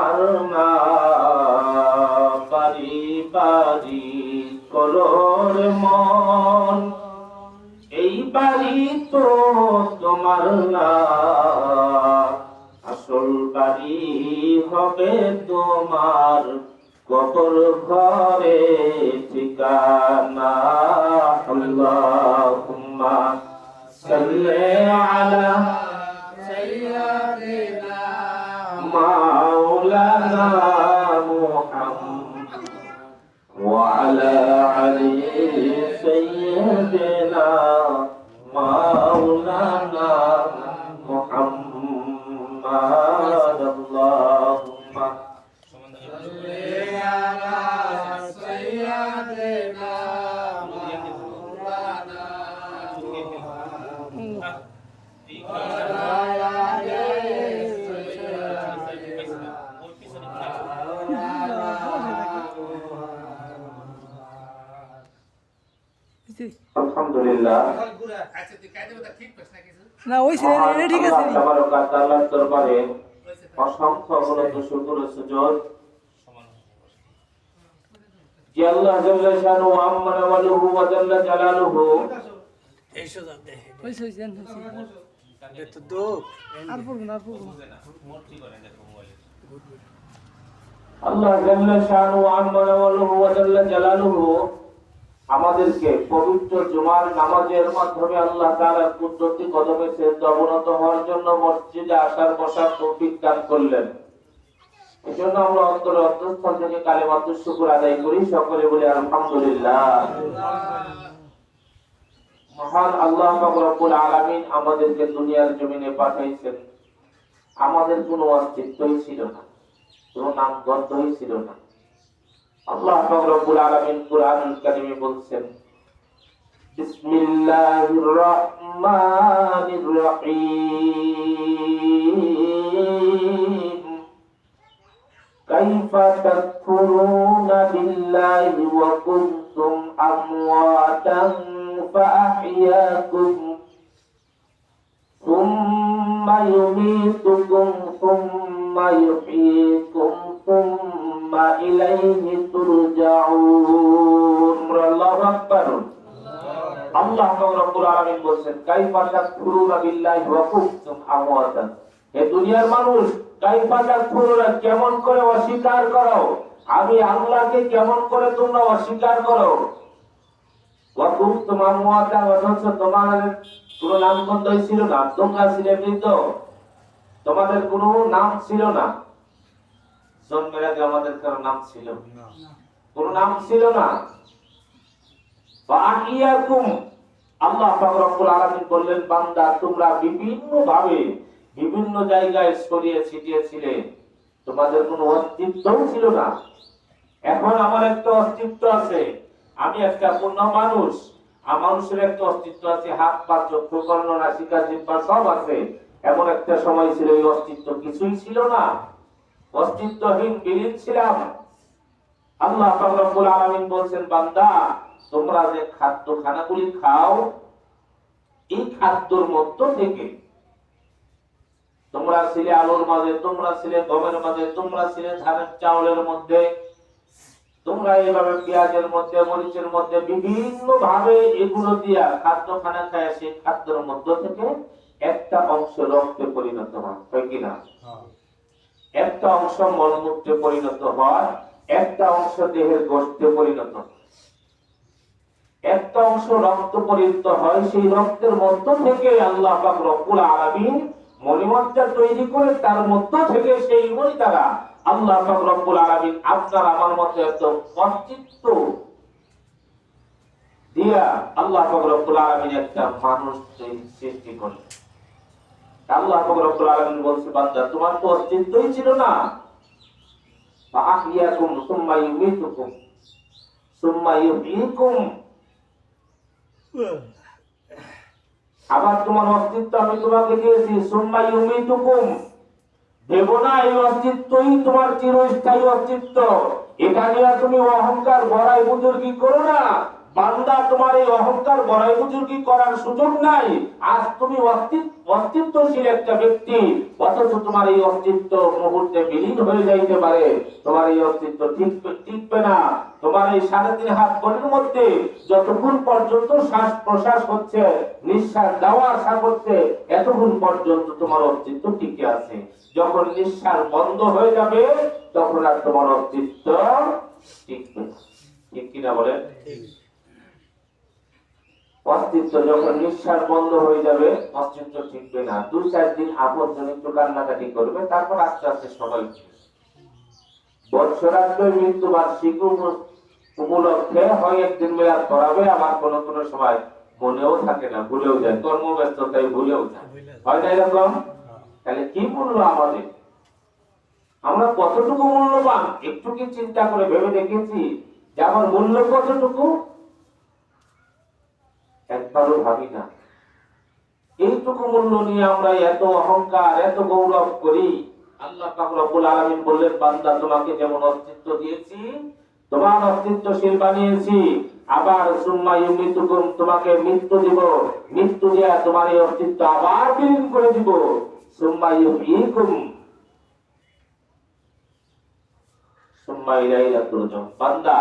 তোমার না বাড়ি বাড়ি কলর মন, এই বাড়ি তো তোমার না, আসল বাড়ি হবে তোমার কবর ঘরে ঠিকানা। আল্লাহুম্মা সাল্লি আলা সাইয়্যিদিনা মাওলানা মুহাম্মদ ওয়া আলা আলি সাইয়্যিদিনা মাওলানা মুহাম্মদ। আল্লাহুম্মা সাল্লি আলা সাইয়্যিদিনা মাওলানা আলহামদুলিল্লাহ। না ওই ছেলে ঠিক আছে নি আল্লাহর দরবারে অসংখ্য অগণিত শুকর ও সুজুদ যে আল্লাহ জাল্লা শানু ওয়া আম্মা ওয়ালুহু ওয়া জাল্লা জালালুহু ওই জান এটা তো দোক আর পড়ব না আল্লাহ জাল্লা শানু ওয়া আম্মা ওয়ালুহু ওয়া জাল্লা জালালুহু আমাদেরকে পবিত্র জুমার নামাজের মাধ্যমে আল্লাহ তাআলার কুদরতি কদমে সেজদা অবনত হওয়ার জন্য মসজিদে আসার বসার তৌফিক দান করলেন। এজন্য আমরা অন্তরের অন্তঃস্থল থেকে কালিমাতুশ শুকর আদায় করি, সকলে বলি আলহামদুলিল্লাহ। মহান আল্লাহ পাক রব্বুল আলামিন আমাদেরকে দুনিয়ার জমিনে পাঠাইছেন। আমাদের কোনো অস্তিত্বই ছিল না, কোনো নামগন্ধই ছিল না। আল্লাহ পাক রব্বুল আলামিন কুরআনুল কারীমে বলছেন, বিসমিল্লাহির রহমানির রহিম, কাইফা তাকফুরুনা বিল্লাহি ওয়া কুনতুম আমওয়াতান ফাআহইয়াকুম সুম্মা ইউমীতুকুম সুম্মা ইউহয়ীকুম সুম্মা ইলাইহি তুরজাউন। আল্লাহু আকবার। আল্লাহ পাক রব্বুল আলামিন বলেন, কাইফা তাকফুরুনা বিল্লাহি ওয়া কুনতুম আমওয়াতান, হে দুনিয়ার মানুষ, কাইফা তাকফুরুনা, কেমন করে অস্বীকার করো, আমি আল্লাহকে কেমন করে তোমরা অস্বীকার করো। ওয়া কুনতুম আমওয়াতান, অথচ তোমাদের কোনো নামগন্ধই ছিল না, তোমরা ছিলে মৃত, তোমাদের কোনো নাম ছিল না। জন্মের আগে আমাদের কারো নাম ছিল না, কোনো নাম ছিল না। ফাআহিয়াকুম, আল্লাহ পাক রব্বুল আলামিন বললেন, বান্দা তোমরা বিভিন্ন ভাবে বিভিন্ন জায়গায় ছড়িয়ে ছিটিয়ে ছিলে, তোমাদের কোনো অস্তিত্বও ছিল না। এখন আমার একটা অস্তিত্ব আছে, আমি একটা পূর্ণ মানুষ, আমার মানুষের একটা অস্তিত্ব আছে, হাত পা চক্ষু কর্ণ নাসিকা জিহ্বা সব আছে। এমন একটা সময় ছিল এই অস্তিত্ব কিছুই ছিল না, অস্তিত্বহীন বিলীন ছিলাম। আল্লাহ পাক রব্বুল আলামিন বলেন, বান্দা তোমরা যে খাদ্য খানাগুলি খাও, এই খাদ্যর মধ্য থেকে তোমরা ছিলে আলুর মাঝে, তোমরা ছিলে গমের মাঝে, তোমরা ছিলে ধানের চাউলের মধ্যে, তোমরা এইভাবে পেঁয়াজের মধ্যে মরিচের মধ্যে বিভিন্ন ভাবে এগুলো দিয়া খাদ্য খানা খায়। সেই খাদ্যের মধ্য থেকে একটা অংশ রক্তে পরিণত হয় কিনা, একটা অংশ মলমূত্রে পরিণত হয়, একটা অংশ দেহের গোশতে পরিণত, একটা অংশ রক্ত পরিণত হয়। সেই রক্তের মধ্য থেকে আল্লাহ পাক রব্বুল আলামিন মণিমজ্জা তৈরি করে, তার মধ্য থেকে সেই মণি দ্বারা আল্লাহ পাক রব্বুল আলামিন আপনার আমার মতো এত অস্তিত্ব দিয়া আল্লাহ পাক রব্বুল আলামিন একটা মানুষ সৃষ্টি করলেন। আল্লাহ পাক রব্বুল আলামিন বলছে, বান্দা তোমার তো অস্তিত্বই ছিল না। ফাআহিয়াকুম সুম্মা ইউমীতুকুম সুম্মা ইউহয়ীকুম, আবার তোমার অস্তিত্ব আমি তোমাকে দিয়েছি, সুম্মা ইউমীতুকুম, দেব না এই অস্তিত্বই তোমার চিরস্থায়ী অস্তিত্ব। এটা নিয়ে তুমি অহংকার ভরাই বুজুর্গি করো না, বান্দা তোমার এই অহংকার বড়াই বুজুর্গি করার সুযোগ নাই। আজ তুমি অস্তিত্বশীল একটা ব্যক্তি, অথচ তোমার এই অস্তিত্ব মুহূর্তে বিলীন হয়ে যাইতে পারে। তোমার এই অস্তিত্ব টিকবে না। তোমার এই 3.5 হাত বডির মধ্যে যতক্ষণ পর্যন্ত শ্বাস প্রশ্বাস হচ্ছে, নিঃশ্বাস দেওয়া আসা করছে, এতক্ষণ পর্যন্ত তোমার অস্তিত্ব টিকে আছে। যখন নিঃশ্বাস বন্ধ হয়ে যাবে তখন আর তোমার অস্তিত্ব টিকবে না। ঠিক কিনা বলেন? অস্তিত্ব যখন নিঃশ্বাস বন্ধ হয়ে যাবে অস্তিত্ব ঠিকবে না। 2-4 দিন আপনজন একটু কান্নাকাটি করবে, তারপর আস্তে আস্তে সবাই বৎসরান্তে মৃত্যুবার্ষিকী উপলক্ষে হয় একদিন মেলাদ করাবে, আবার কোন কোন সময় মনেও থাকে না, ভুলেও যায়, কর্মব্যস্ততায় ভুলেও যায়, হয় না এরকম? তাহলে কি মূল্য আমাদের? আমরা কতটুকু মূল্যবান একটু কি চিন্তা করে ভেবে দেখেছি যে আমার মূল্য কতটুকু? একবারও ভাবি না। এইটুকু মূল্য নিয়ে আমরা এত অহংকার, এত গৌরব করি। আল্লাহ পাক রব্বুল আলামিন বললেন, বান্দা তোমাকে যেমন অস্তিত্ব দিয়েছি, তোমার অস্তিত্বশীল বানিয়েছি, আবার সুম্মা ইউমিতুকুম, তোমাকে মৃত্যু দিব, মৃত্যু দিয়া তোমার এই অস্তিত্ব আবার বিলীন করে দিব, সুম্মা ইউহয়িকুম সুম্মা ইলাইহি তুরজাউন। বান্দা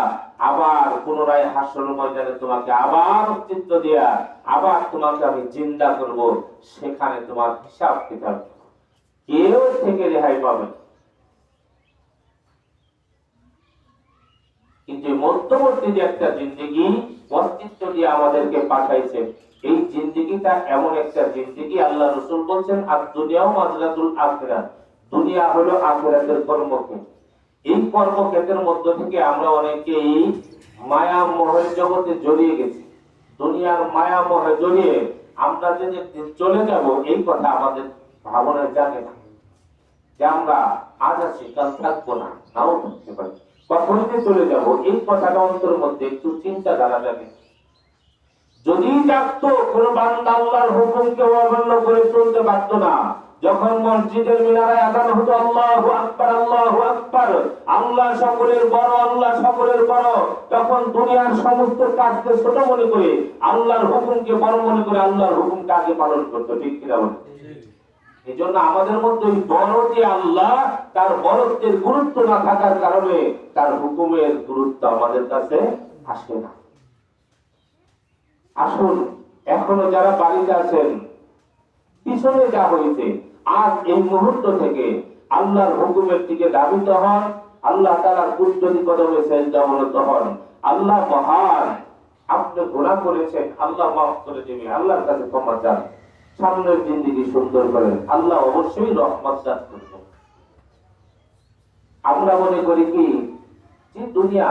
আবার পুনরায় হাসর ময়দানে তোমাকে আবার অস্তিত্ব দিয়া আবার তোমাকে আমি জিন্দা করব, সেখানে তোমার হিসাব কিতাব কেউ থেকে রেহাই পাবে। কিন্তু মধ্যবর্তী যে একটা জিন্দেগি অস্তিত্ব দিয়ে আমাদেরকে পাঠাইছে, এই জিন্দেগিটা এমন একটা জিন্দেগি, আল্লাহ রাসূল বলেন আর দুনিয়াও মাজরাতুল আখিরাত, দুনিয়া হলো আখিরাতের কর্মক্ষেত্র। এই কর্মক্ষেত্রের মধ্য থেকে আমরা অনেকেই মায়া মোহের জগতে জড়িয়ে গেছি। দুনিয়ার মায়া মোহে জড়িয়ে আমরা যে চলে যাব এই কথা আমাদের ভাবনায় জাগে না, যে আমরা আজ আছি কাল থাকবো না, নাও থাকতে পারি, কখন যে চলে যাব এই কথাটা অন্তরের মধ্যে একটু চিন্তা ধারা জাগে। যদি জাগতো, কোন বান্দা আল্লাহর হুকুমকে অমান্য করে চলতে পারতো না। যখন মসজিদের মিনারায় আযান হতো আল্লাহু আকবার, আল্লাহু আকবার, আল্লাহ সকলের বড়, আল্লাহ সকলের বড়, তখন দুনিয়ার সমস্ত কাজকে ছোট মনে করে আল্লাহর হুকুমকে বড় মনে করে আল্লাহর হুকুমকে আগে পালন করতো। ঠিক কিনা বলেন? এই জন্য আমাদের মধ্যে ওই বড় যে আল্লাহ, তার বড়ত্বের গুরুত্ব না থাকার কারণে তার হুকুমের গুরুত্ব আমাদের কাছে আসে না। আসুন, এখনো যারা বাড়িতে আছেন, পিছনে যা হয়েছে, আজ এই মুহূর্ত থেকে আল্লাহর হুকুমের দিকে ধাবিত হন, আল্লাহ তাআলার কুদরতি কদমে সেজদা অবনত হন। আল্লাহ মহান, আপনি গুনাহ করেছেন, আল্লাহ মাফ করে দিবেন, আল্লাহর কাছে ক্ষমা চান, সামনের জিন্দেগি সুন্দর করেন, আল্লাহ অবশ্যই রহমত দান করবেন। আমরা মনে করি কি যে দুনিয়া,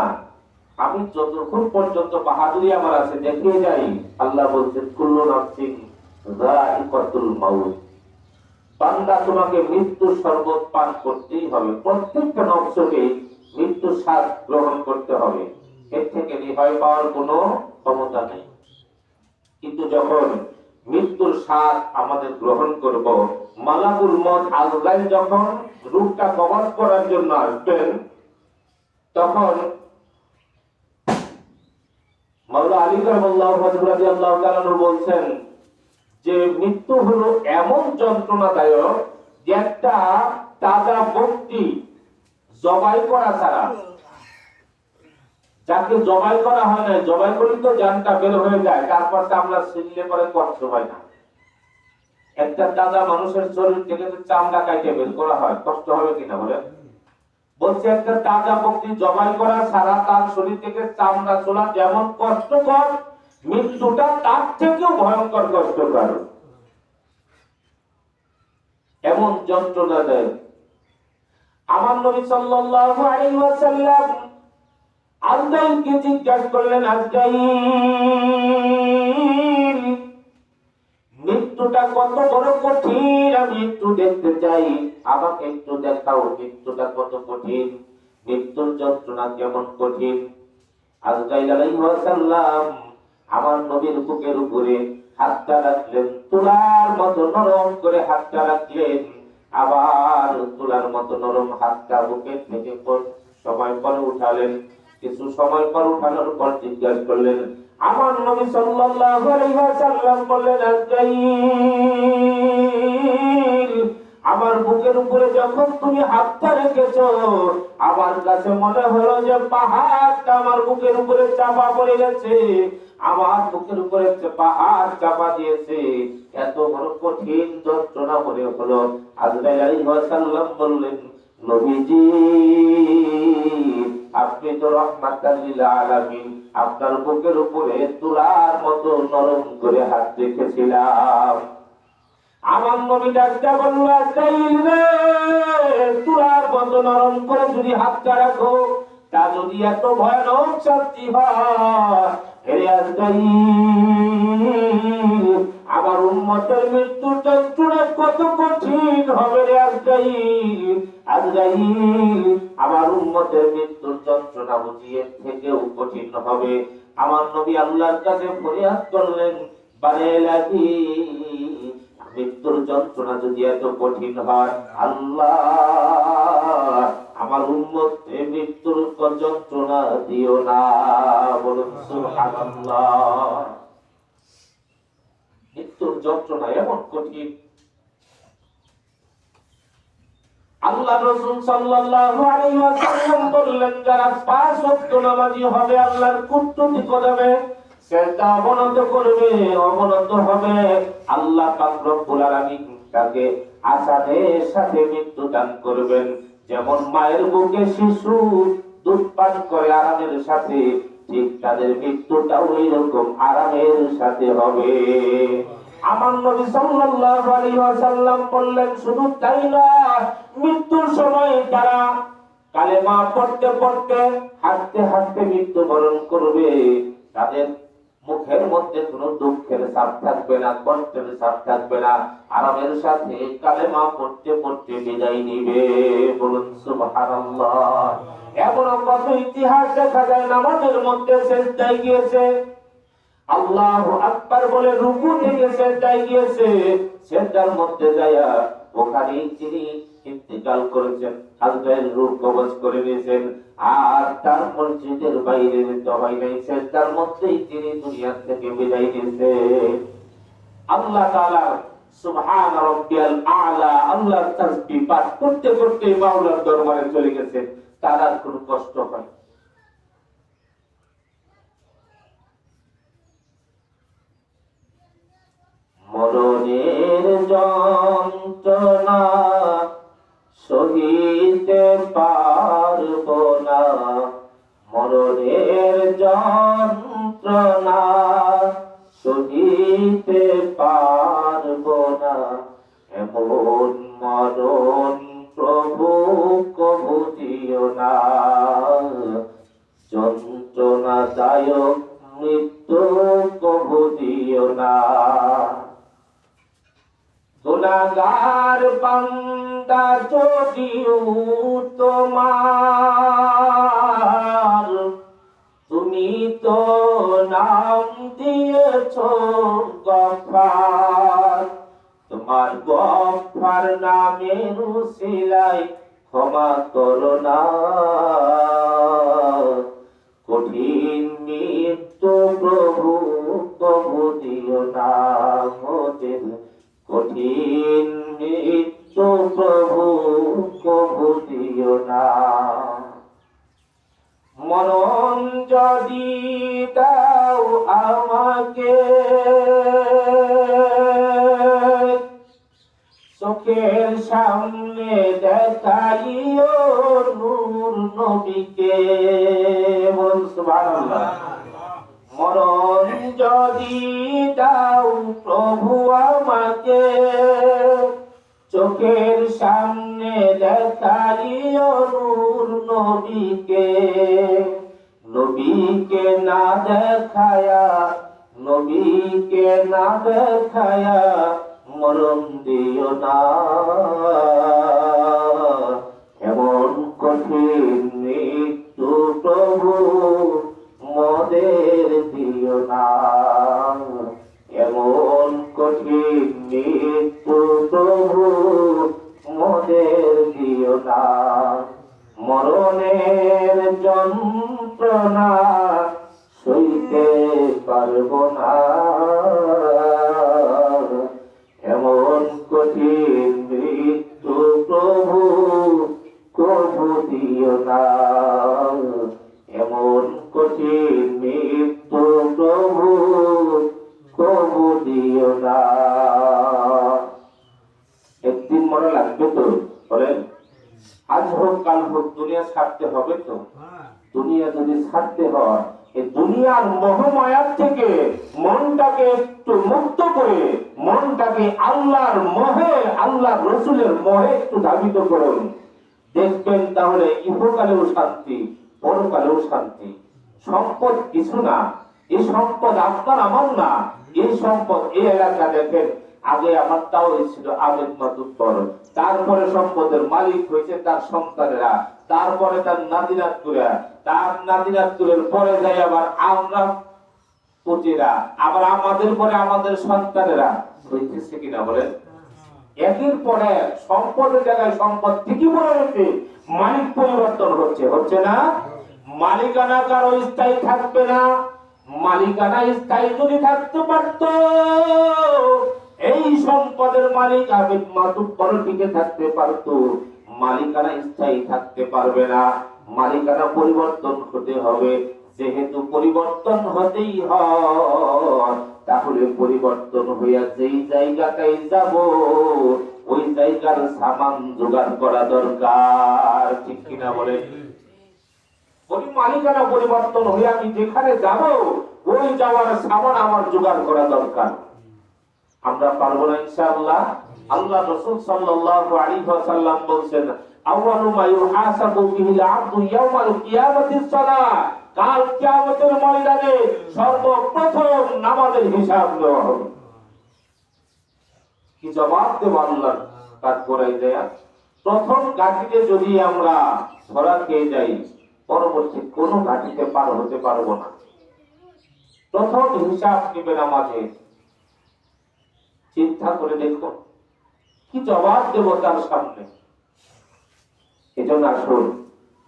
আমি যতক্ষণ পর্যন্ত বাহাদুরি আমার আছে দেখিয়ে যাই। আল্লাহ বলছেন কুল্লু নাফসিন যায়িকাতুল মাউত, বান্দা তোমাকে মৃত্যুর শরবত পান করতেই হবে, প্রত্যেকটা নফসকে মৃত্যুর স্বাদ গ্রহণ করতে হবে, এর থেকে রেহাই পাওয়ার কোনো ক্ষমতা নেই। কিন্তু যখন মৃত্যুর স্বাদ আমাদের গ্রহণ করব, মালাকুল মউত আজরাইল যখন রূহটা কবজ করার জন্য আসবেন, তখন মাওলা আলী কারামাল্লাহু রাদিয়াল্লাহু তাআলা বলছেন যে মৃত্যু হলো এমন যন্ত্রণাদায়ক যে একটা তাজা বকরি জবাই করা ছাড়া, যাকে জবাই করা হয় না, জবাই করলে তো জানটা বের হয়ে যায়, তারপর আমরা ছিললে পরে কষ্ট হয় না। একটা তাজা মানুষের শরীর থেকে যে চামড়া কাটে বের করা হয়, কষ্ট হবে কিনা বলেন? বলছে একটা তাজা বকরি জবাই করা ছাড়া তার শরীর থেকে চামড়া তোলা যেমন কষ্টকর, মৃত্যুটা তার থেকেও ভয়ঙ্কর কষ্টকর, এমন যন্ত্রণা দেয়। আমার নবী সাল্লাল্লাহু আলাইহি ওয়াসাল্লাম আজরাইলকে জিজ্ঞাসা করলেন, আজরাইল, মৃত্যুটা কত বড় কঠিন, আমি একটু দেখতে চাই, আমাকে একটু দেখাও মৃত্যুটা কত কঠিন, মৃত্যুর যন্ত্রণা কেমন কঠিন। আজরাইল আলাইহিস সালাম আমার নবীর বুকের উপরে হাতটা রাখলেন, তুলার মতো নরম করে হাতটা রাখলেন, আবার তুলার মতো নরম হাতটা বুকের থেকে সময় পরে উঠালেন। কিছু সময় পর উঠানোর পর জিজ্ঞাসা করলেন, আমার নবী সাল্লাল্লাহু আলাইহি ওয়াসাল্লাম বললেন, আজরাইল, আমার বুকের উপরে যখন তুমি হাতটা রেখেছো, আমার কাছে মনে হলো যে পাহাড়টা আমার বুকের উপরে চাপা পড়ে গেছে। আমার বুকের উপরে পাহাড় চাপা দিয়েছে, এত বড় কঠিন যন্ত্রণা মনে হলো। আজরাইল আলাইহিস সালাম বললেন, নবীজি, আপনি তো রাহমাতাল লিল আলামিন, আপনার বুকের উপরে তুলার মতো নরম করে হাত রেখেছিলাম। আমার নবী ডাকতে বলল, আজরাইল রে, তুলার মতো নরম করে যদি হাতটা রাখো, তা যদি এত ভয়ানক শাস্তি হয়, হে আজরাইল, আমার উম্মতের মৃত্যুর যন্ত্রণা কত কঠিন হবে রে আজরাইল। আজরাইল, আমার উম্মতের মৃত্যুর যন্ত্রণা বুঝিয়ে থেকেও কঠিন হবে। আমার নবী আল্লাহর কাছে ফরিয়াদ করলেন, বারে লাগি, মৃত্যুর যন্ত্রণা যদি এত কঠিন হয়, আল্লাহ, আমার উম্মতকে মৃত্যুর যন্ত্রণা দিও না। বলুন সুবহানাল্লাহ। মৃত্যুর যন্ত্রণা এমন কঠিন, আল্লাহ রাসূল সাল্লাল্লাহু আলাইহি ওয়াসাল্লাম বললেন, যারা 5 ওয়াক্ত নামাজি হবে, আল্লাহর কুদরতি কদমে সেজদা অবনত করবে, অবনত হবে, আল্লাহ পাক রব্বুল আলামিন তাকে আসানের সাথে মৃত্যু দান করবেন। যেমন মায়ের বুকে শিশু দুধ পান করে আরামের সাথে, ঠিক তাদের মৃত্যুটাও এরকম আরামের সাথে হবে। আমার নবী সাল্লাল্লাহু আলাইহি ওয়াসাল্লাম বললেন, শুধু তাই না, মৃত্যুর সময় তারা কালেমা পড়তে পড়তে, হাঁটতে হাঁটতে মৃত্যুবরণ করবে। তাদের মুখের মধ্যে কোনো দুঃখের ছাপ থাকবে না, কষ্টের ছাপ থাকবে না, আরামের সাথে কালেমা পড়তে পড়তে বিদায় নিবে। বলুন সুবহানাল্লাহ। এমনও কত ইতিহাস দেখা যায়, নামাজের মধ্যে সেজদায় গিয়েছে, আল্লাহু আকবার বলে রুকু থেকে সেজদায় গিয়েছে, সেজদার মধ্যে যায়া ওখানে তিনি ইন্তেকাল করেছেন, আজরাইল রূহ কবজ করে নিয়েছেন, আর তার মসজিদের বাইরে যেতে হয় নাই, সেজদার মধ্যেই তিনি দুনিয়া থেকে বিদায় নিয়েছেন। আল্লাহ তাআলা সুবহান রাব্বিয়াল আ'লা, আল্লাহর তাসবিহ পাঠ করতে করতে মাওলার দরবারে চলে গেছেন, তার আর কোনো কষ্ট হয়। মরণের যন্ত্রণা সহিতে পারব না, মরণের যন্ত্রণা সহিতে পারব না, এমন মরণ প্রভু কবু দিও না, যন্ত্রণাদায়ক মৃত্যু কবু দিও না। গুনাহগার বান্দা যদিও তোমার, তুমি তো নাম দিয়েছো গফফার, তোমার গফফার নামের উসিলায় ক্ষমা করো না, কঠিন মৃত্যু প্রভু কবু দিও না, মোদের কঠিন মৃত্যু প্রভু কবু দিও না। মরণ যদি দাও আমাকে, চোখের সামনে দেখাইও নূর নবীকে। বলুন সুবহানাল্লাহ। মরণ যদি দাও প্রভু আমাকে, চোখের সামনে দেখাইও নূর নবীকে, নবীকে না দেখায়া, নবীকে না দেখায়া মরণ দিও না, এমন কঠিন মৃত্যু প্রভু মোদের দিও না, এমন কঠিন মৃত্যু প্রভু মোদের দিও না। মরণের যন্ত্রণা সইতে পারবো না, এমন কঠিন মৃত্যু প্রভু কবু দিও না, এমন কঠিন মৃত্যু প্রভু কবু দিও না। একদিন মনে লাগবে তো, বলেন? আজ হোক কাল হোক দুনিয়া ছাড়তে হবে তো। দুনিয়া যদি ছাড়তে হয়, এই দুনিয়ার মোহমায়ার থেকে মনটাকে একটু মুক্ত করে মনটাকে আল্লাহর মোহে, আল্লাহ রসুলের মোহে একটু ধাবিত করুন, দেখবেন তাহলে ইহকালেও শান্তি, পরকালেও শান্তি। সম্পদ কিছু না, এই সম্পদ আপনার আমার না, এই সম্পদ এই এলাকা দেখেন আগে আমার তাও ছিল আবেদ মাতুব্বর, তারপরে সম্পদের মালিক হয়েছে তার সন্তানেরা, তারপরে তার নাতিনাতকুরা, তার নাতিনাতকুরের পরে যাই আবার আমরা পুতিরা, আবার আমাদের পরে আমাদের সন্তানেরা হইতেছে কিনা বলেন? একের পরে সম্পদের জায়গায় সম্পদ ঠিকই বলে রয়েছে, মালিক পরিবর্তন হচ্ছে, হচ্ছে না? মালিকানা কারো স্থায়ী থাকবে না। মালিকানা স্থায়ী যদি থাকতে পারত, এই সম্পদের মালিক আবেদ মাতুব্বর টিকে থাকতে পারত। মালিকানা স্থায়ী থাকতে পারবে না, মালিকানা পরিবর্তন হতে হবে। যেহেতু পরিবর্তন হতেই হয়, তাহলে পরিবর্তন হইয়া যেই জায়গাটাই যাব ওই জায়গার সামান জোগাড় করা দরকার, ঠিক কিনা বলেন? ওই মালিকানা পরিবর্তন হয়ে আমি যেখানে যাব ওই যাওয়ার সামান আমার জোগাড় করা দরকার। আমরা পারবো না ইনশাআল্লাহ। আল্লাহ রাসূল সাল্লাল্লাহু আলাইহি ওয়াসাল্লাম বলেন, আউয়ালু মা ইউহাসাবু বিহিল আবদু ইয়াউমাল কিয়ামাতিস সালাহ, কাল কিয়ামতের ময়দানে সর্বপ্রথম নামাজের হিসাব নেওয়া হবে। কি জবাব দেব আল্লাহ কাজ করাই দেয়া? প্রথম ঘাটিতে যদি আমরা ধরা খেয়ে যাই, পরবর্তী কোন ঘাটিতে পার হতে পারবো না। প্রথম হিসাব নেবে নামাজে। চিন্তা করে দেখুন কি জবাব দেব তার সামনে। এজন্য আসুন,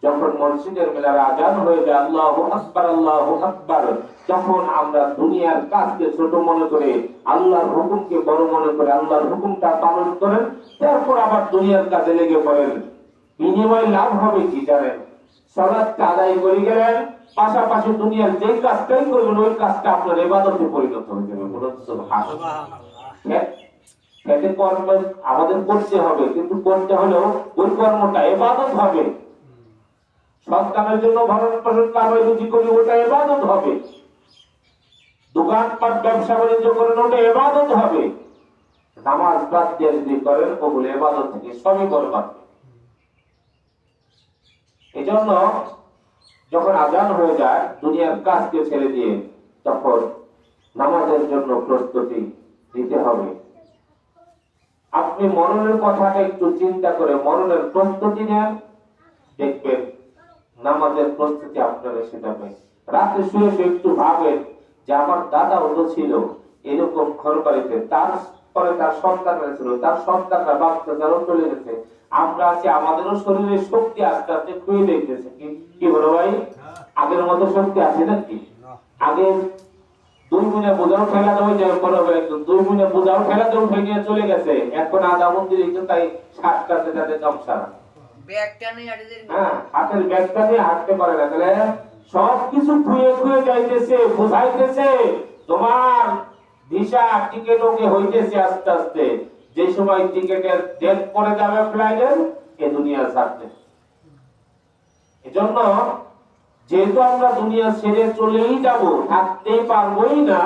যখন মসজিদের মেলার আজান হয়ে যায় আল্লাহু আকবার আল্লাহু আকবার, তখন আমরা দুনিয়ার কাজকে ছোট মনে করে আল্লাহর হুকুমকে বড় মনে করে আল্লাহর হুকুমটা পালন করেন, তারপর আবার দুনিয়ার কাজে লেগে পড়েন। বিনিময় লাভ হবে কি জানেন? সালাতটা আদায় করে গেলেন, পাশাপাশি দুনিয়ার যে কাজটাই করবেন ওই কাজটা আপনার ইবাদতে পরিণত হয়ে যাবে। বলুন সুবহানাল্লাহ। খেতে কর্ম আমাদের করতে হবে, কিন্তু করতে হলেও ওই কর্মটা ইবাদত হবে। সন্তানের জন্য ভরণ পোষণ কামাই রুজি করি, ওটা ইবাদত হবে। দোকানপাট ব্যবসা বাণিজ্য করেন, ওটা ইবাদত হবে। নামাজ বাদ দিয়ে যদি করেন ওগুলো ইবাদত থেকে সবই বরবাদ। এজন্য যখন আজান হয়ে যায় দুনিয়ার কাজকে ছেড়ে দিয়ে তখন নামাজের জন্য প্রস্তুতি নিতে হবে। আপনি মরণের কথাটা একটু চিন্তা করে মরণের প্রস্তুতি নেন, দেখবেন নামাজের প্রস্তুতি আপনার এসে যাবে। রাতে শুয়ে শুয়ে একটু ভাবেন যে আমার দাদাও তো ছিল এরকম ঘর বাড়িতে, তারপরে তার সন্তানরা ছিল, তার সন্তানরা বাচ্চারাও চলে গেছে, আমরা আছি, আমাদেরও শরীরে শক্তি আস্তে আস্তে খুয়ে দিতেছে। কি বলো ভাই? আগের মতো শক্তি আছে নাকি? আগে 2 মিনিট বোঝাও ঠেলা দেওয়া যায়, পরে একদম 2 মিনিট বোঝাও ঠেলা দেওয়া উঠে নিয়ে চলে গেছে। এখন আধা মন্দির একটু তাই শ্বাসটাতে তাদের গামছা, হাতের ব্যাগটা নিয়ে হাঁটতে পারে না। তাহলে সবকিছু খুয়ে খুয়ে যাইতেছে, বোঝাইতেছে তোমার ভিসা টিকিট ওকে হইতেছে আস্তে আস্তে। যে সময় টিকিটের ডেট পড়ে যাবে ফ্লাইটের, এ দুনিয়া ছাড়তে। এজন্য যেহেতু আমরা দুনিয়া ছেড়ে চলেই যাব, থাকতেই পারবোই না,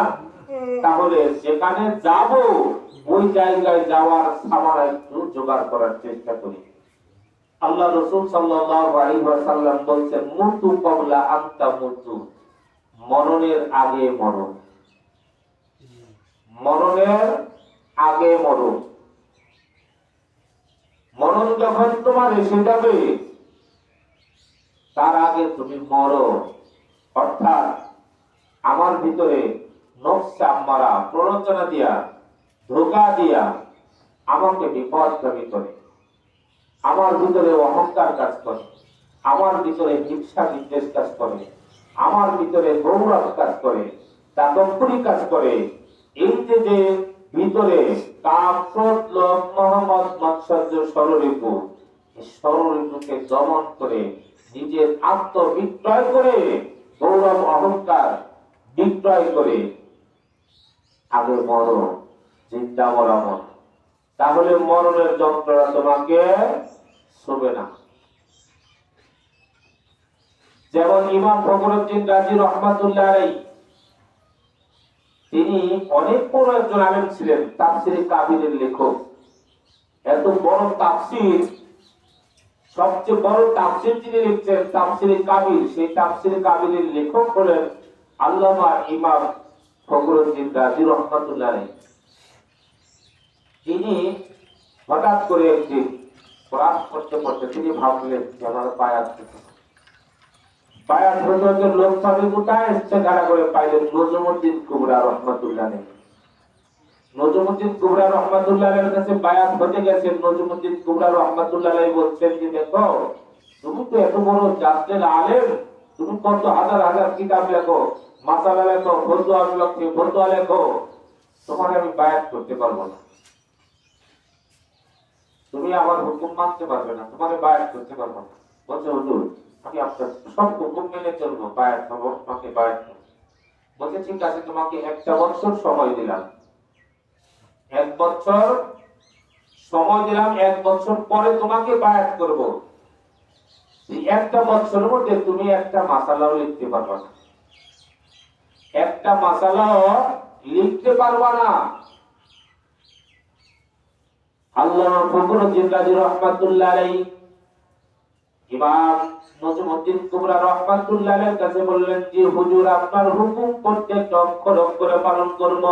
তাহলে যেখানে যাব ওই জায়গায় যাওয়ার সামান একটু জোগাড় করার চেষ্টা করি। আল্লাহ রাসূল সাল্লাল্লাহু আলাইহি ওয়াসাল্লাম বলেন, মুতু ক্বাবলা আন তামুতু, মরণের আগে মরো, মরণের আগে মরো। মরণ যখন তোমার এসে যাবে তার আগে তুমি মরো। অর্থাৎ আমার ভিতরে নফস আম্মারা প্ররোচনা দিয়া, ধোঁকা দিয়া আমাকে বিপদগামী করে, আমার ভিতরে অহংকার কাজ করে, আমার ভিতরে হিংসা বিদ্বেষ কাজ করে, আমার ভিতরে গৌরব কাজ করে, তা তখনই কাজ করে। এই যে ভিতরে কাম, ক্রোধ, লোভ, মোহাম্মদ, মাৎসর্য, ষড়রিপু, এই ষড়রিপুকে দমন করে নিজের আত্মবিক্রয় করে, গৌরব অহংকার বিক্রয় করে আগে মরো, চিন্তা মরণ, তাহলে মরণের যন্ত্রণা তোমাকে শোবে না। যেমন ইমাম ফখরুদ্দিন রাজি রহমাতুল্লাহ আলাইহি, তিনি অনেক বড় একজন আলেম ছিলেন, তাফসীরে কাবিরের লেখক। এত বড় তাফসীর, সবচেয়ে বড় তাফসীর যিনি লিখছেন তাফসীরে কাবির, সেই তাফসীরে কাবিরের লেখক হলেন আল্লামা ইমাম ফখরুদ্দিন রাজি রহমাতুল্লাহ আলাইহি। তিনি হঠাৎ করে একদিন কোরআন পড়তে পড়তে তিনি ভাবলেন যে আমার বায়াত হতে লোক পাবে কোথায়, এসছে কারা করে পাইলেন নজমুদ্দিন কুবরা রহমাতুল্লাহ আলাইহি। নজমুদ্দিন কুবরা রহমাতুল্লাহ আলাইহির কাছে বায়াত হতে গেছেন। নজমুদ্দিন কুবরা রহমাতুল্লাহ আলাইহি বলছেন যে দেখো, তুমি তো এত বড় জাতের আলেম, তুমি কত হাজার হাজার কিতাব লেখো, মাসালা লেখো, ফতোয়া লেখো, তোমার আমি বায়াত করতে পারবো না, তুমি আমার হুকুম মানতে পারবে না, তোমার বায়াত করতে পারবো না। বলছে হুজুর আমি আপনার সব হুকুম মেনে চলবো, বায়াত হবো, তোমাকে বায়াত করবো। বলছে ঠিক আছে, তোমাকে 1 বছর সময় দিলাম, 1 বছর সময় দিলাম, 1 বছর পরে তোমাকে বায়াত করব। এই 1 বছরের মধ্যে তুমি একটা মাসালাও লিখতে পারবা না, একটা মাসালাও লিখতে পারবা না। আল্লামা ফখরুদ্দিন রাজি রহমাতুল্লাহ আলাইহি ইমাম নজমুদ্দিন কুবরা রহমাতুল্লাহ আলাইহির কাছে বললেন যে হুজুর আপনার হুকুম প্রত্যেকটা অক্ষর অক্ষরে পালন করব।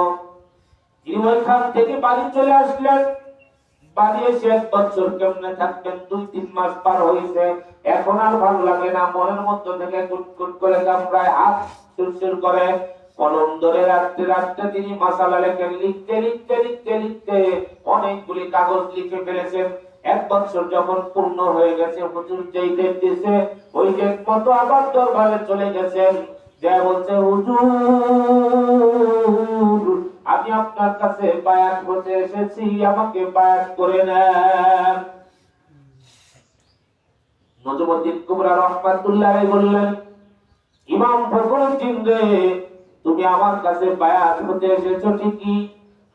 তিনি ওইখান থেকে বাড়ি চলে আসলেন। বাড়ি এসে 1 বছর কেমনে থাকবেন, 2-3 মাস পার হয়েছে, এখন আর ভালো লাগে না, মনের মধ্যে থেকে কুটকুট করে কামড়ায়, হাত সুরসুর করে, কলম ধরে রাখতে রাখতে তিনি মাসালা লেখেন। লিখতে লিখতে লিখতে লিখতে অনেকগুলি কাগজ লিখে ফেলেছেন। 1 বছর যখন পূর্ণ হয়ে গেছে, হুজুর যেই ডেট দিয়েছে ওই ডেট মতো আবার দরবারে চলে গেছেন। যে বলছে হুজুর আমি আপনার কাছে বায়াত হতে এসেছি, আমাকে বায়াত করে নেন। নজমুদ্দিন কুবরা রহমাতুল্লাহ আলাইহি বললেন ইমাম ফখরুদ্দিন রে, তুমি আমার কাছে বায়াত হতে এসেছো ঠিকই,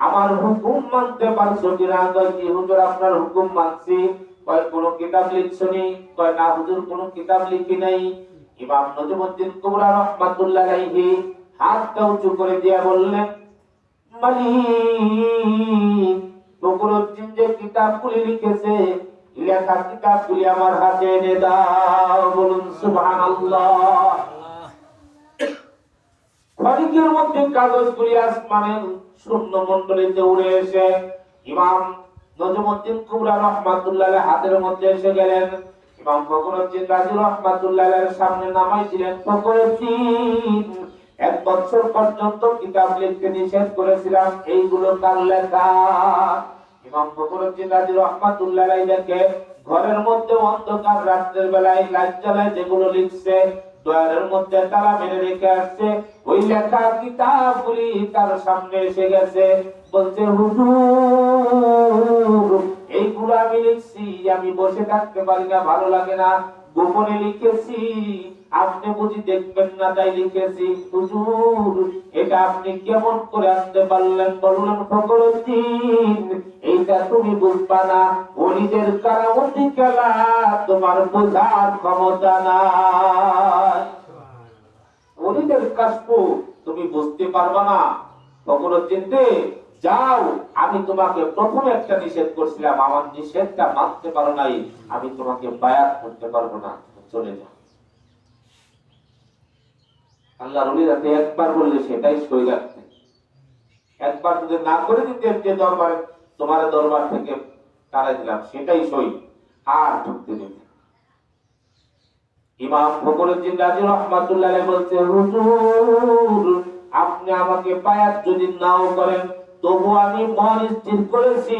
আমার হুকুম মানতে পারছো কিনা? কয় কি হুজুর আপনার হুকুম মানছি। কয় কোন কিতাব লিখছনি? কয় না হুজুর কোন কিতাব লিখি নাই। ইমাম নজমুদ্দিন কুবরা রহমাতুল্লাহ আলাইহি হাতটা উঁচু করে দিয়ে বললেন মালিক, ফখরুদ্দিন যে কিতাবগুলি লিখেছে, লেখা কিতাবগুলি আমার হাতে এনে দাও। বলুন সুবহানাল্লাহ। খড়িকের মধ্যে কাগজগুলি আসমানের শূন্য মণ্ডলীতে উড়ে এসে ইমাম নজমুদ্দিন কুবরা রহমাতুল্লাহ আলাইহি হাতের মধ্যে এসে গেলেন। ইমাম ফখরুদ্দিন রাজি রহমাতুল্লাহ আলাইহির সামনে নামাই দিলেন। ফখরুদ্দিন 1 বছর পর্যন্ত কিতাব লিখতে নিষেধ করেছিলাম, এইগুলো কার লেখা? ইমাম ফখরুদ্দিন রাজি রহমাতুল্লাহ আলাইহি দেখে ঘরের মধ্যে অন্ধকার, রাতের বেলায় লাইট জ্বালায় যেগুলো লিখছে, দয়ারের মধ্যে তালা মেরে রেখে আসছে, ওই লেখা কিতাবগুলি তার সামনে এসে গেছে। বলছে হুজুর এইগুলো আমি লিখছি, আমি বসে থাকতে পারি না, ভালো লাগে না, গোপনে লিখেছি, আপনি বুঝি দেখবেন না তাই লিখেছি। হুজুর এটা আপনি কেমন করে আনতে পারলেন? বললেন ফখরুদ্দিন এইটা তুমি বুঝবা না, ওলিদের কারামতি খেলা তোমার বোঝার ক্ষমতা নাই, ওলিদের কাশফ তুমি বুঝতে পারবা না। ফখরুদ্দিন রে যাও, আমি তোমাকে প্রথমে একটা নিষেধ করছিলাম, আমার নিষেধটা মানতে পারো নাই, আমি তোমাকে বায়াত করতে পারবো না, চলে যাও। আল্লাহর ওলিরা একবার বললে সেটাই সই রাখতে, একবার যদি না করে দিতে যে দরবার তোমার দরবার থেকে তাড়াই দিলাম সেটাই সই, আর ঢুকতে দিতে। ইমাম ফখরুদ্দিন রাজি রহমাতুল্লাহ আলাইহি বলছে হুজুর আপনি আমাকে বায়াত যদি নাও করেন, তবু আমি মন স্থির করেছি,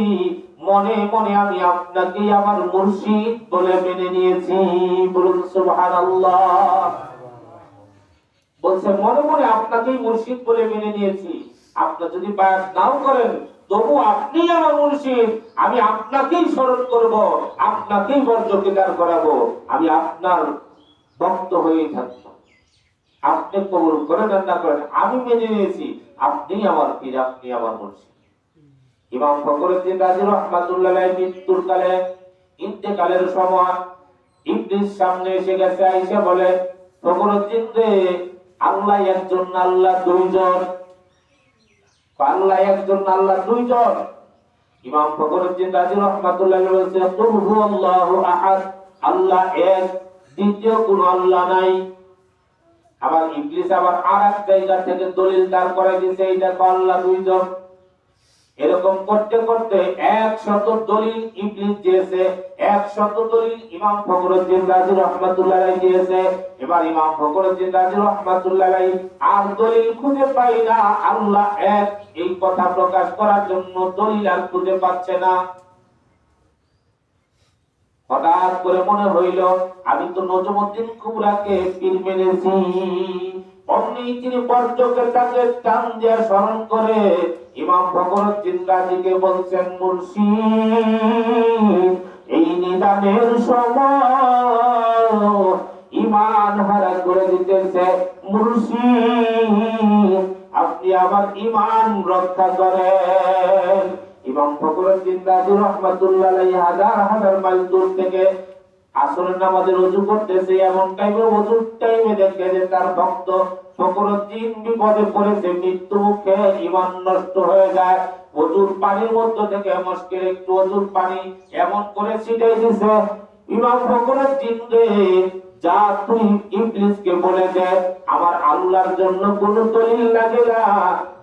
মনে মনে আমি আপনাকে আমার মুর্শিদ বলে মেনে নিয়েছি। বলুন সুবহানাল্লাহ। বলছে মনে মনে আপনাকেই মুর্শিদ বলে মেনে নিয়েছি, আপনি যদি বায়াত নাও করেন তবু আপনি আমার মুর্শিদ, আমি আপনাকেই স্মরণ করব, আপনাকেই বর্জকিদার করাবো, আমি আপনার ভক্ত হয়েই থাকবো। আপনি কবুল করেন আর না করেন আমি মেনে নিয়েছি, আপনি আমার পীর, আপনি আমার মুর্শিদ। ইমাম ফখরুদ্দীন রাজি রাহমাতুল্লাহ আলাইহি মৃত্যুর কালে, ইন্তেকালের সময় ইবলিস সামনে এসে গেছে, আয়েশা বলে ফখরুদ্দীন রে, আল্লাহ একজন না আল্লাহ দুইজন? আল্লাহ একজন না আল্লাহ দুইজন? ইমাম ফখরুদ্দীন রাজি রাহমাতুল্লাহ আলাইহি বলেছেন কুল হুয়াল্লাহু আহাদ, আল্লাহ এক, দ্বিতীয় কোন আল্লাহ নাই। আবার ইবলিস আবার আরেক জায়গা থেকে দলিল দাঁড় করাই দিয়েছে, এইটা আল্লাহ দুইজন। এরকম করতে করতে 100 দলিল ইবলিস দিয়েছে, 100 দলিল ইমাম ফখরুদ্দীন রাজি রাহমাতুল্লাহ আলাইহি দিয়েছে। এবার ইমাম ফখরুদ্দীন রাজি রাহমাতুল্লাহ আলাইহি আর দলিল খুঁজে পাই না, আল্লাহ এক এই কথা প্রকাশ করার জন্য দলিল আর খুঁজে পাচ্ছে না। হঠাৎ করে মনে হইল আমি তো নজমুদ্দিন কুবরাকে পীর মেনেছি, অমনি তিনি বর্জকে তাকে টান দিয়ে স্মরণ করে ইমাম ফখরুদ্দীন রাজিকে বলছেন মুর্শিদ, এই নিদানের সময় ঈমান হারা করে দিতেছে, মুর্শিদ আপনি আমার ঈমান রক্ষা করেন। ইমাম ফখরুদ্দীন রাজি রাহমাতুল্লাহ আলাইহি হাজার হাজার মাইল দূর থেকে আসরের নামাজে ওযু করতেছে, এমন টাইমে ওযুর টাইমে দেখে যে তার ভক্ত ফখরুদ্দীন বিপদে পড়েছে, মৃত্যু মুখে, ঈমান নষ্ট হয়ে যায়। ওযুর পানির মধ্য থেকে মস্কের একটু ওযুর পানি এমন করে ছিটাই দিছে, ইমাম ফখরুদ্দীন রে যা তুই ইবলিসকে বলে দে আমার আল্লাহর জন্য কোনো দলিল লাগে না,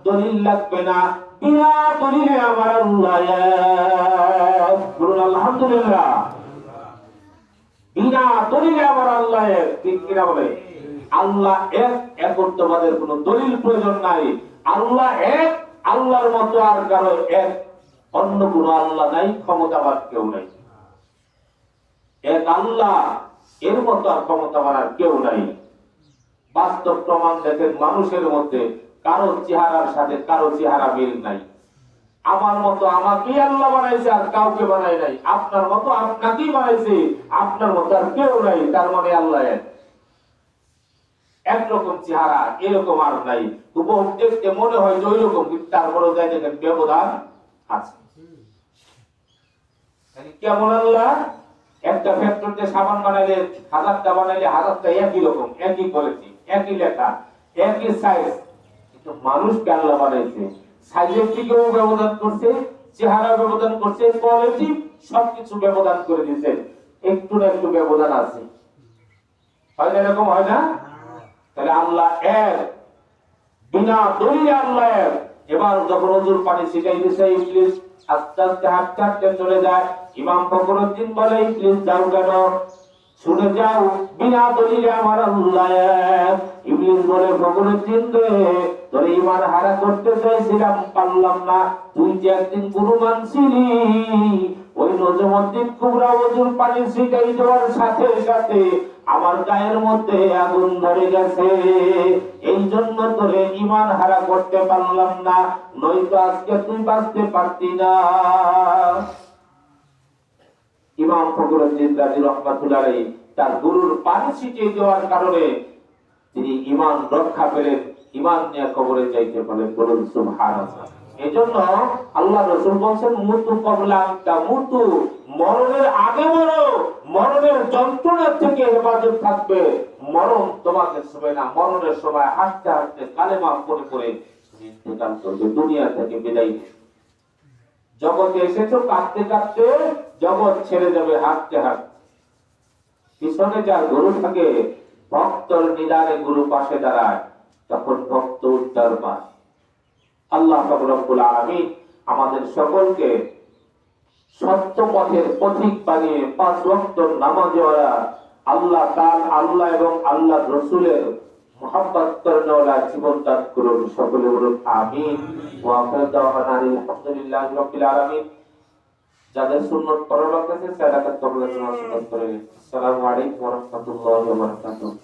দলিল লাগবে না, বিনা দলিলে আমার আল্লাহ এক। বলুন আলহামদুলিল্লাহ। বিনা দলিলে আমার আল্লাহ এক, ঠিক কিনা বলে? আল্লাহ এক, একত্ববাদের কোনো দলিল প্রয়োজন নাই। আল্লাহ এক, আল্লাহর মতো আর কারো এক অন্য কোনো আল্লাহ নাই, ক্ষমতাবান কেউ নাই। এক আল্লাহ, এর মতো আর ক্ষমতাবান আর কেউ নাই। বাস্তব প্রমাণ দেখেন, মানুষের মধ্যে কারো চেহারার সাথে কারো চেহারা মিল নাই। আমার মতো আমাকেই আল্লাহ বানাইছে আর কাউকে বানাই নাই, আপনার মতো আপনাকেই বানাইছে, আপনার মতো আর কেউ নাই, তার মানে আল্লাহ এক। একরকম চেহারা এরকম আর নাই, তবুও দেখতে মনে হয় যে ওই রকম, কিন্তু তারপরেও যাই দেখেন ব্যবধান আছে। কেমন আল্লাহ? একটা ফ্যাক্টরিতে সাবান বানাইলে 1000টা বানাইলে 1000টা একই রকম, একই কোয়ালিটি, একই লেখা, একই সাইজ, কিন্তু মানুষকে আল্লাহ বানাইছে সাইজের দিকেও ব্যবধান করছে, চেহারা ব্যবধান করছে, কোয়ালিটি সবকিছু ব্যবধান করে দিয়েছে, একটু না একটু ব্যবধান আছে। হয় না এরকম? হয় না? তাহলে আল্লাহ এক, বিনা দলিলে আল্লাহ এক। এবার যখন ওযুর পানি ছিটাই দিয়েছে, ইবলিস আস্তে আস্তে হাঁটতে হাঁটতে চলে যায়। ইমাম ফখরুদ্দীন বলে ইবলিস যাও কেন? শুনে যাও বিনা দলিলে আমার আল্লাহ এক। ইবলিস বলে ফখরুদ্দীন রে, তোর ঈমান হারা করতে চাইছিলাম, পারলাম না। তুই যে একদিন গুরু মানছিলি, ওই নজমুদ্দিন কুবরা ওযুর পানি ছিটাই দেওয়ার সাথে সাথে আমার গায়ের মধ্যে আগুন ধরে গেছে, এই জন্য তোরে ঈমান হারা করতে পারলাম না, নয়তো আজকে তুই বাঁচতে পারতি না। ইমাম ফখরুদ্দীন রাজি রাহমাতুল্লাহ আলাইহি তার গুরুর পানি ছিটিয়ে দেওয়ার কারণে তিনি ঈমান রক্ষা পেলেন, ঈমান নিয়ে কবরে যাইতে পারলেন। বলুন সুবহানাল্লাহ। এজন্য আল্লাহ রাসূল বলেন মুতু ক্বাবলা আন তামুতু, মরণের আগে মরো, মরণের যন্ত্রণা থেকে হেফাজত থাকবে, মরণ তোমাকে ছুঁবে না। মরণের সময় হাসতে হাসতে কালেমা পড়ে পড়ে ইন্তেকাল করবে, দুনিয়া থেকে বিদায় নেবে। জগতে এসেছো কাঁদতে কাঁদতে, জগৎ ছেড়ে যাবে হাঁটতে হাঁটতে। পিছনে যার গুরু থাকে, ভক্তর নিদানে গুরু পাশে দাঁড়ায়, তখন ভক্ত উদ্ধার পায়। আল্লাহ পাক রব্বুল আলামিন আমাদের সকলকে সত্য পথের পথিক বানিয়ে 5 ওয়াক্ত নামাজে আল্লাহ তাআলা, আল্লাহ এবং আল্লাহর রাসূলের মুহাব্বত করনেওয়ালা জীবন দান করুন। সকলে বলুন আমিন। ওয়া আলহামদুলিল্লাহি রাব্বিল আলামিন। যাদের সুন্নাত পড়া লাগতেছে সাদাকাত কবুল করুন। আসসালামু আলাইকুম ওয়া রাহমাতুল্লাহি ওয়া বারাকাতুহু।